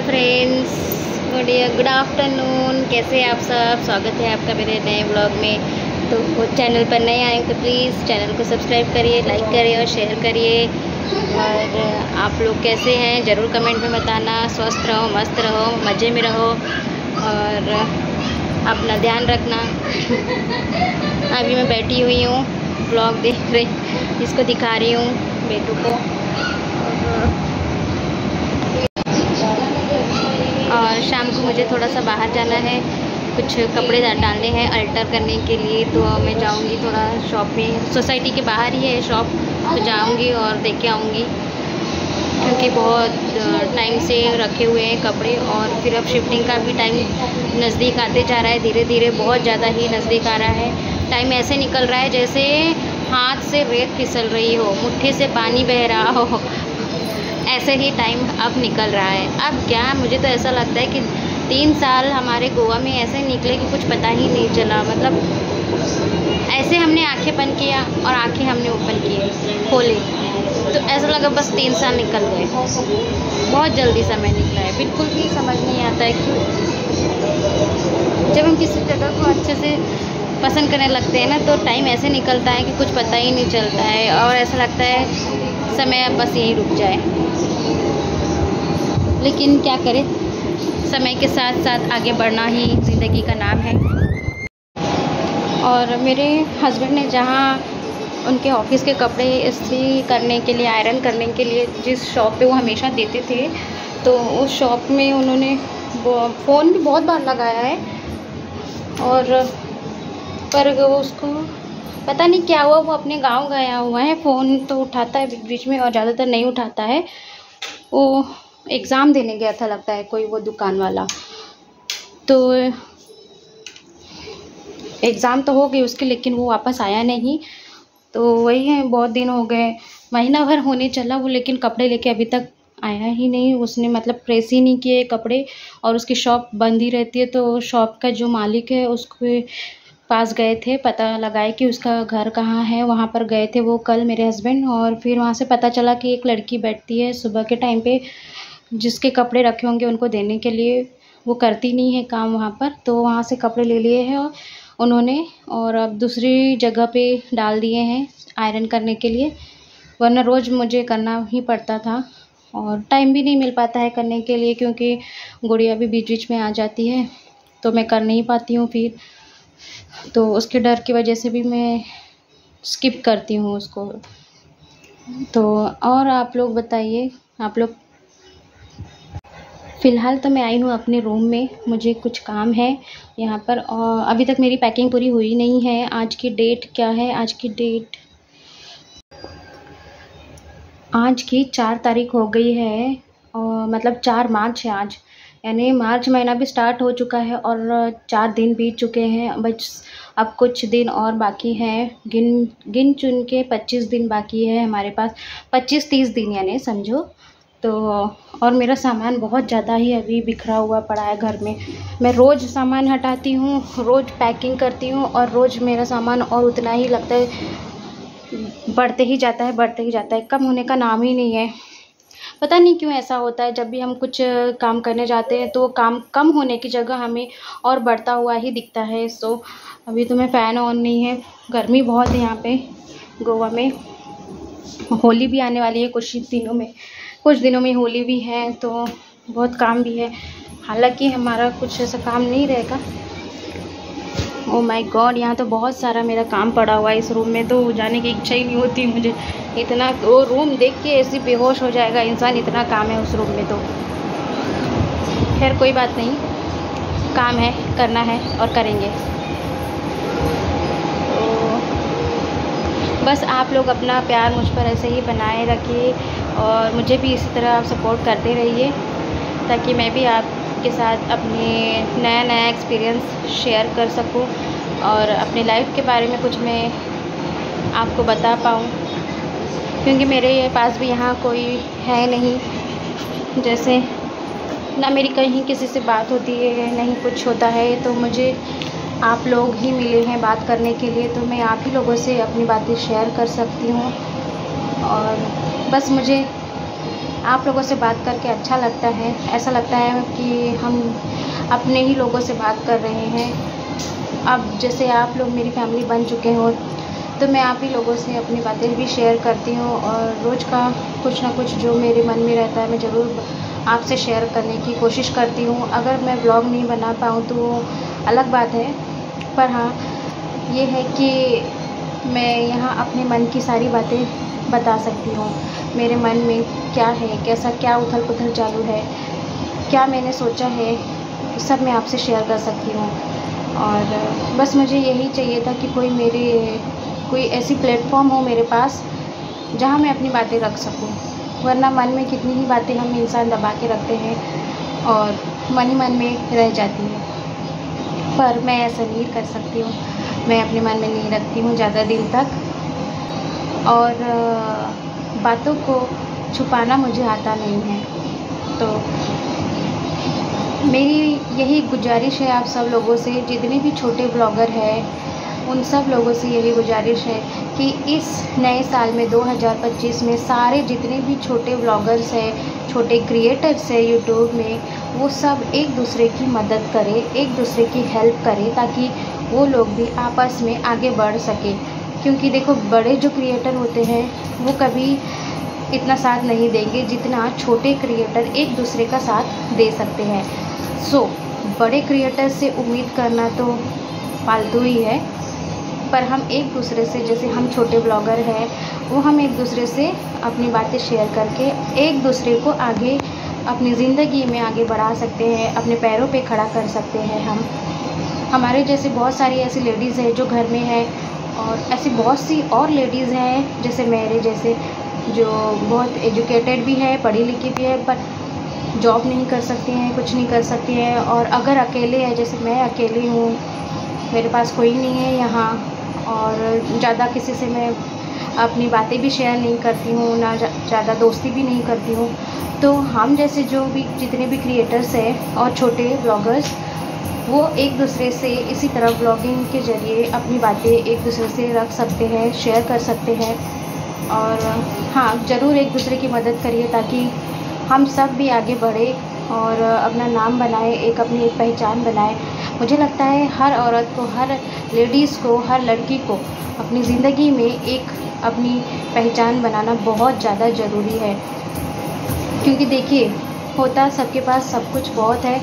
Friends, good afternoon. कैसे हैं आप सब? स्वागत है आपका मेरे नए ब्लॉग में। तो चैनल पर नए आए तो प्लीज़ चैनल को सब्सक्राइब करिए, लाइक करिए और शेयर करिए। और आप लोग कैसे हैं ज़रूर कमेंट में बताना। स्वस्थ रहो, मस्त रहो, मज़े में रहो और अपना ध्यान रखना। अभी मैं बैठी हुई हूँ, ब्लॉग देख रही, इसको दिखा रही हूँ बेटू को। और शाम को मुझे थोड़ा सा बाहर जाना है, कुछ कपड़े डालने हैं अल्टर करने के लिए। तो मैं जाऊंगी थोड़ा शॉप में, सोसाइटी के बाहर ही है शॉप, तो जाऊंगी और देख के आऊँगी। क्योंकि बहुत टाइम से रखे हुए हैं कपड़े और फिर अब शिफ्टिंग का भी टाइम नज़दीक आते जा रहा है, धीरे धीरे बहुत ज़्यादा ही नज़दीक आ रहा है। टाइम ऐसे निकल रहा है जैसे हाथ से रेत फिसल रही हो, मुट्ठी से पानी बह रहा हो, ऐसे ही टाइम अब निकल रहा है। अब क्या, मुझे तो ऐसा लगता है कि 3 साल हमारे गोवा में ऐसे निकले कि कुछ पता ही नहीं चला। मतलब ऐसे हमने आंखें बंद किया और आंखें हमने ओपन किए, खोले, तो ऐसा लगा बस 3 साल निकल गए। बहुत जल्दी समय निकला है, बिल्कुल भी समझ नहीं आता है क्यों। जब हम किसी जगह को अच्छे से पसंद करने लगते हैं ना, तो टाइम ऐसे निकलता है कि कुछ पता ही नहीं चलता है और ऐसा लगता है समय अब बस यहीं रुक जाए। लेकिन क्या करें, समय के साथ साथ आगे बढ़ना ही ज़िंदगी का नाम है। और मेरे हस्बैंड ने जहाँ उनके ऑफिस के कपड़े इस्त्री करने के लिए, आयरन करने के लिए जिस शॉप पे वो हमेशा देते थे, तो उस शॉप में उन्होंने फ़ोन भी बहुत बार लगाया है और पर उसको पता नहीं क्या हुआ, वो अपने गांव गया हुआ है। फ़ोन तो उठाता है बीच बीच में और ज़्यादातर नहीं उठाता है। वो एग्ज़ाम देने गया था लगता है कोई वो दुकान वाला, तो एग्ज़ाम तो हो गई उसकी, लेकिन वो वापस आया नहीं। तो वही है, बहुत दिन हो गए, महीना भर होने चला वो, लेकिन कपड़े लेके अभी तक आया ही नहीं। उसने मतलब प्रेस ही नहीं किए कपड़े और उसकी शॉप बंद ही रहती है। तो शॉप का जो मालिक है उसके पास गए थे, पता लगाए कि उसका घर कहाँ है। वहाँ पर गए थे वो कल मेरे हस्बैंड, और फिर वहाँ से पता चला कि एक लड़की बैठती है सुबह के टाइम पे, जिसके कपड़े रखे होंगे उनको देने के लिए। वो करती नहीं है काम वहाँ पर, तो वहाँ से कपड़े ले लिए हैं उन्होंने और अब दूसरी जगह पे डाल दिए हैं आयरन करने के लिए। वरना रोज़ मुझे करना ही पड़ता था और टाइम भी नहीं मिल पाता है करने के लिए, क्योंकि गुड़िया भी बीच बीच में आ जाती है तो मैं कर नहीं पाती हूँ फिर। तो उसके डर की वजह से भी मैं स्किप करती हूँ उसको। तो और आप लोग बताइए, आप लोग। फ़िलहाल तो मैं आई हूँ अपने रूम में, मुझे कुछ काम है यहाँ पर और अभी तक मेरी पैकिंग पूरी हुई नहीं है। आज की डेट क्या है? आज की डेट आज की 4 तारीख हो गई है और मतलब 4 मार्च है आज, यानी मार्च महीना भी स्टार्ट हो चुका है और 4 दिन बीत चुके हैं। बस अब कुछ दिन और बाकी हैं, गिन चुन के 25 दिन बाकी है हमारे पास, 25-30 दिन यानी समझो। तो और मेरा सामान बहुत ज़्यादा ही अभी बिखरा हुआ पड़ा है घर में। मैं रोज़ सामान हटाती हूँ, रोज़ पैकिंग करती हूँ और रोज़ मेरा सामान और उतना ही लगता है बढ़ते ही जाता है, कम होने का नाम ही नहीं है। पता नहीं क्यों ऐसा होता है, जब भी हम कुछ काम करने जाते हैं तो काम कम होने की जगह हमें और बढ़ता हुआ ही दिखता है। सो अभी तो मैं फ़ैन ऑन नहीं है, गर्मी बहुत है यहाँ पे गोवा में। होली भी आने वाली है कुछ दिनों में होली भी है, तो बहुत काम भी है। हालांकि हमारा कुछ ऐसा काम नहीं रहेगा। ओह माय गॉड, यहाँ तो बहुत सारा मेरा काम पड़ा हुआ है। इस रूम में तो जाने की इच्छा ही नहीं होती मुझे, इतना वो रूम देख के ऐसे बेहोश हो जाएगा इंसान, इतना काम है उस रूम में। तो खैर कोई बात नहीं, काम है, करना है और करेंगे। बस आप लोग अपना प्यार मुझ पर ऐसे ही बनाए रखिए और मुझे भी इसी तरह आप सपोर्ट करते रहिए, ताकि मैं भी आपके साथ अपने नया एक्सपीरियंस शेयर कर सकूं और अपनी लाइफ के बारे में कुछ मैं आपको बता पाऊँ। क्योंकि मेरे पास भी यहाँ कोई है नहीं, जैसे ना मेरी कहीं किसी से बात होती है, नहीं कुछ होता है। तो मुझे आप लोग ही मिले हैं बात करने के लिए, तो मैं आप ही लोगों से अपनी बातें शेयर कर सकती हूँ। और बस मुझे आप लोगों से बात करके अच्छा लगता है, ऐसा लगता है कि हम अपने ही लोगों से बात कर रहे हैं। अब जैसे आप लोग मेरी फैमिली बन चुके हो, तो मैं आप ही लोगों से अपनी बातें भी शेयर करती हूँ और रोज़ का कुछ ना कुछ जो मेरे मन में रहता है मैं ज़रूर आपसे शेयर करने की कोशिश करती हूँ। अगर मैं ब्लॉग नहीं बना पाऊँ तो अलग बात है, पर हाँ ये है कि मैं यहाँ अपने मन की सारी बातें बता सकती हूँ। मेरे मन में क्या है, कैसा क्या उथल पुथल चालू है, क्या मैंने सोचा है, सब मैं आपसे शेयर कर सकती हूँ। और बस मुझे यही चाहिए था कि कोई ऐसी प्लेटफॉर्म हो मेरे पास जहाँ मैं अपनी बातें रख सकूँ। वरना मन में कितनी ही बातें हम इंसान दबा के रखते हैं और मन ही मन में रह जाती है। पर मैं ऐसा नहीं कर सकती हूँ, मैं अपने मन में नहीं रखती हूँ ज़्यादा दिन तक। और बातों को छुपाना मुझे आता नहीं है। तो मेरी यही गुजारिश है आप सब लोगों से, जितने भी छोटे ब्लॉगर हैं उन सब लोगों से यही गुजारिश है कि इस नए साल में 2025 में सारे जितने भी छोटे ब्लॉगर्स हैं, छोटे क्रिएटर्स हैं यूट्यूब में, वो सब एक दूसरे की मदद करें, एक दूसरे की हेल्प करें, ताकि वो लोग भी आपस में आगे बढ़ सके। क्योंकि देखो, बड़े जो क्रिएटर होते हैं वो कभी इतना साथ नहीं देंगे जितना छोटे क्रिएटर एक दूसरे का साथ दे सकते हैं। सो बड़े क्रिएटर से उम्मीद करना तो फालतू ही है, पर हम एक दूसरे से, जैसे हम छोटे ब्लॉगर हैं, वो हम एक दूसरे से अपनी बातें शेयर करके एक दूसरे को आगे अपनी ज़िंदगी में आगे बढ़ा सकते हैं, अपने पैरों पे खड़ा कर सकते हैं। हमारे जैसे बहुत सारी ऐसी लेडीज़ हैं जो घर में हैं, और ऐसी बहुत सी और लेडीज़ हैं जैसे मेरे जैसे, जो बहुत एजुकेटेड भी है, पढ़ी लिखी भी है, पर जॉब नहीं कर सकती हैं, कुछ नहीं कर सकती हैं। और अगर अकेले हैं, जैसे मैं अकेली हूँ, मेरे पास कोई नहीं है यहाँ, और ज़्यादा किसी से मैं अपनी बातें भी शेयर नहीं करती हूँ, ना ज़्यादा दोस्ती भी नहीं करती हूँ। तो हम जैसे जो भी जितने भी क्रिएटर्स हैं और छोटे ब्लॉगर्स, वो एक दूसरे से इसी तरह ब्लॉगिंग के ज़रिए अपनी बातें एक दूसरे से रख सकते हैं, शेयर कर सकते हैं। और हाँ, ज़रूर एक दूसरे की मदद करिए ताकि हम सब भी आगे बढ़ें और अपना नाम बनाए, एक अपनी एक पहचान बनाए। मुझे लगता है हर औरत को, हर लेडीज़ को, हर लड़की को अपनी ज़िंदगी में एक अपनी पहचान बनाना बहुत ज़्यादा ज़रूरी है। क्योंकि देखिए, होता सबके पास सब कुछ बहुत है,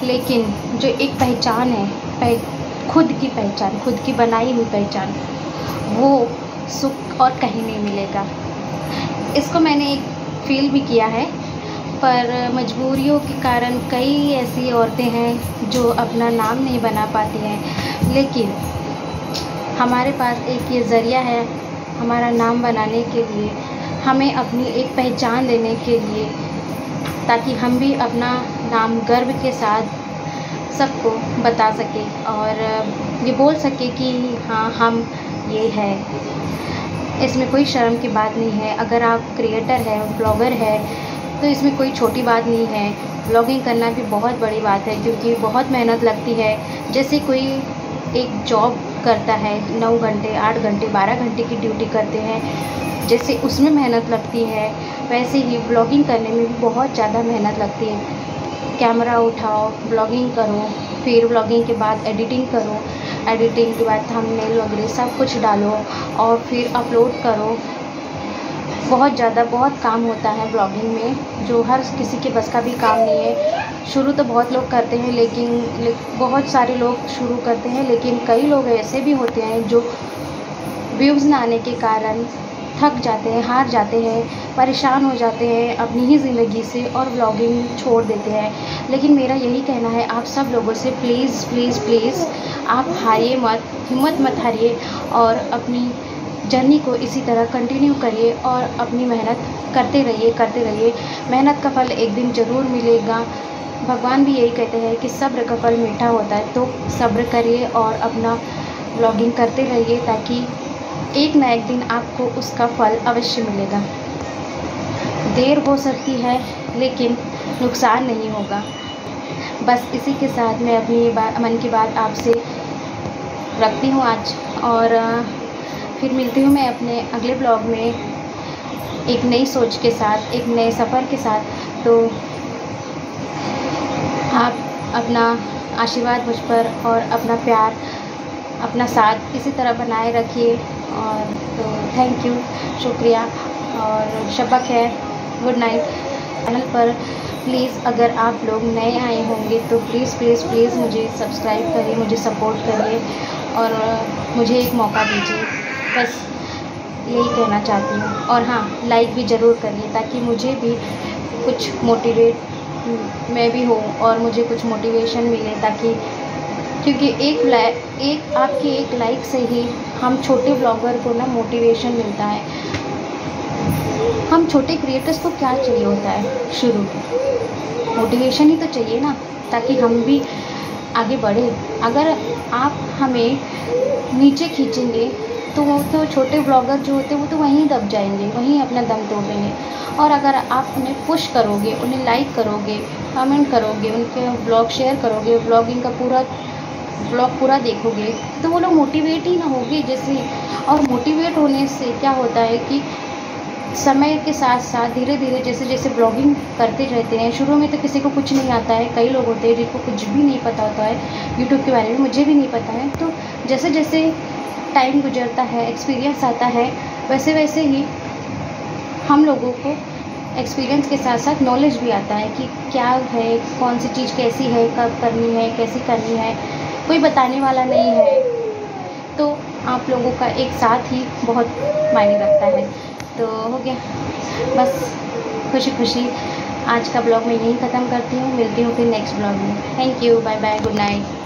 लेकिन जो एक पहचान है, खुद की पहचान, खुद की बनाई हुई पहचान, वो सुख और कहीं नहीं मिलेगा। इसको मैंने एक फील भी किया है, पर मजबूरियों के कारण कई ऐसी औरतें हैं जो अपना नाम नहीं बना पाती हैं। लेकिन हमारे पास एक ये ज़रिया है हमारा नाम बनाने के लिए, हमें अपनी एक पहचान देने के लिए, ताकि हम भी अपना नाम गर्व के साथ सबको बता सकें और ये बोल सके कि हाँ, हम ये है। इसमें कोई शर्म की बात नहीं है। अगर आप क्रिएटर हैं, ब्लॉगर है, तो इसमें कोई छोटी बात नहीं है। ब्लॉगिंग करना भी बहुत बड़ी बात है, क्योंकि बहुत मेहनत लगती है। जैसे कोई एक जॉब करता है, 9 घंटे, 8 घंटे, 12 घंटे की ड्यूटी करते हैं, जैसे उसमें मेहनत लगती है, वैसे ही ब्लॉगिंग करने में भी बहुत ज़्यादा मेहनत लगती है। कैमरा उठाओ, ब्लॉगिंग करो, फिर ब्लॉगिंग के बाद एडिटिंग करो, एडिटिंग के बाद थंबनेल वगैरह सब कुछ डालो और फिर अपलोड करो। बहुत काम होता है ब्लॉगिंग में, जो हर किसी के बस का भी काम नहीं है। शुरू तो बहुत लोग करते हैं, लेकिन बहुत सारे लोग शुरू करते हैं, लेकिन कई लोग ऐसे भी होते हैं जो व्यूज़ ना आने के कारण थक जाते हैं, हार जाते हैं, परेशान हो जाते हैं अपनी ही ज़िंदगी से और ब्लॉगिंग छोड़ देते हैं। लेकिन मेरा यही कहना है आप सब लोगों से, प्लीज़ प्लीज़ प्लीज़ आप हारिए मत, हिम्मत मत हारिए और अपनी जर्नी को इसी तरह कंटिन्यू करिए और अपनी मेहनत करते रहिए। मेहनत का फल एक दिन ज़रूर मिलेगा। भगवान भी यही कहते हैं कि सब्र का फल मीठा होता है, तो सब्र करिए और अपना ब्लॉगिंग करते रहिए, ताकि एक ना एक दिन आपको उसका फल अवश्य मिलेगा। देर हो सकती है, लेकिन नुकसान नहीं होगा। बस इसी के साथ मैं अपनी मन की बात आपसे रखती हूँ आज, और फिर मिलती हूँ मैं अपने अगले ब्लॉग में। एक नई सोच के साथ, एक नए सफ़र के साथ। तो आप अपना आशीर्वाद मुझ पर और अपना प्यार, अपना साथ इसी तरह बनाए रखिए। और तो थैंक यू, शुक्रिया और शब खैर, गुड नाइट। चैनल पर प्लीज़ अगर आप लोग नए आए होंगे तो प्लीज़ प्लीज़ प्लीज़ मुझे सब्सक्राइब करिए, मुझे सपोर्ट करिए और मुझे एक मौका दीजिए, बस यही कहना चाहती हूँ। और हाँ, लाइक भी ज़रूर करिए ताकि मुझे भी कुछ मोटिवेट मैं भी हूँ और मुझे कुछ मोटिवेशन मिले, ताकि क्योंकि एक आपकी एक लाइक से ही हम छोटे ब्लॉगर को ना मोटिवेशन मिलता है। हम छोटे क्रिएटर्स को क्या चाहिए होता है, शुरू में मोटिवेशन ही तो चाहिए ना, ताकि हम भी आगे बढ़े। अगर आप हमें नीचे खींचेंगे तो वो तो छोटे ब्लॉगर जो होते हैं वो तो वहीं दब जाएंगे, वहीं अपना दम तोड़ेंगे। और अगर आप उन्हें पुश करोगे, उन्हें लाइक करोगे, कमेंट करोगे, उनके ब्लॉग शेयर करोगे, ब्लॉगिंग का ब्लॉग पूरा देखोगे, तो वो लोग मोटिवेट ही ना होंगे जैसे। और मोटिवेट होने से क्या होता है कि समय के साथ साथ धीरे धीरे जैसे जैसे ब्लॉगिंग करते रहते हैं, शुरू में तो किसी को कुछ नहीं आता है, कई लोग होते हैं जिनको कुछ भी नहीं पता होता है यूट्यूब के बारे में, मुझे भी नहीं पता है। तो जैसे जैसे टाइम गुजरता है, एक्सपीरियंस आता है, वैसे वैसे ही हम लोगों को एक्सपीरियंस के साथ साथ नॉलेज भी आता है कि क्या है, कौन सी चीज़ कैसी है, कब करनी है, कैसी करनी है, कोई बताने वाला नहीं है। तो आप लोगों का एक साथ ही बहुत मायने रखता है। तो हो गया, बस खुशी खुशी आज का ब्लॉग मैं यहीं ख़त्म करती हूँ। मिलती हूँ फिर नेक्स्ट ब्लॉग में। Thank you, bye bye, good night.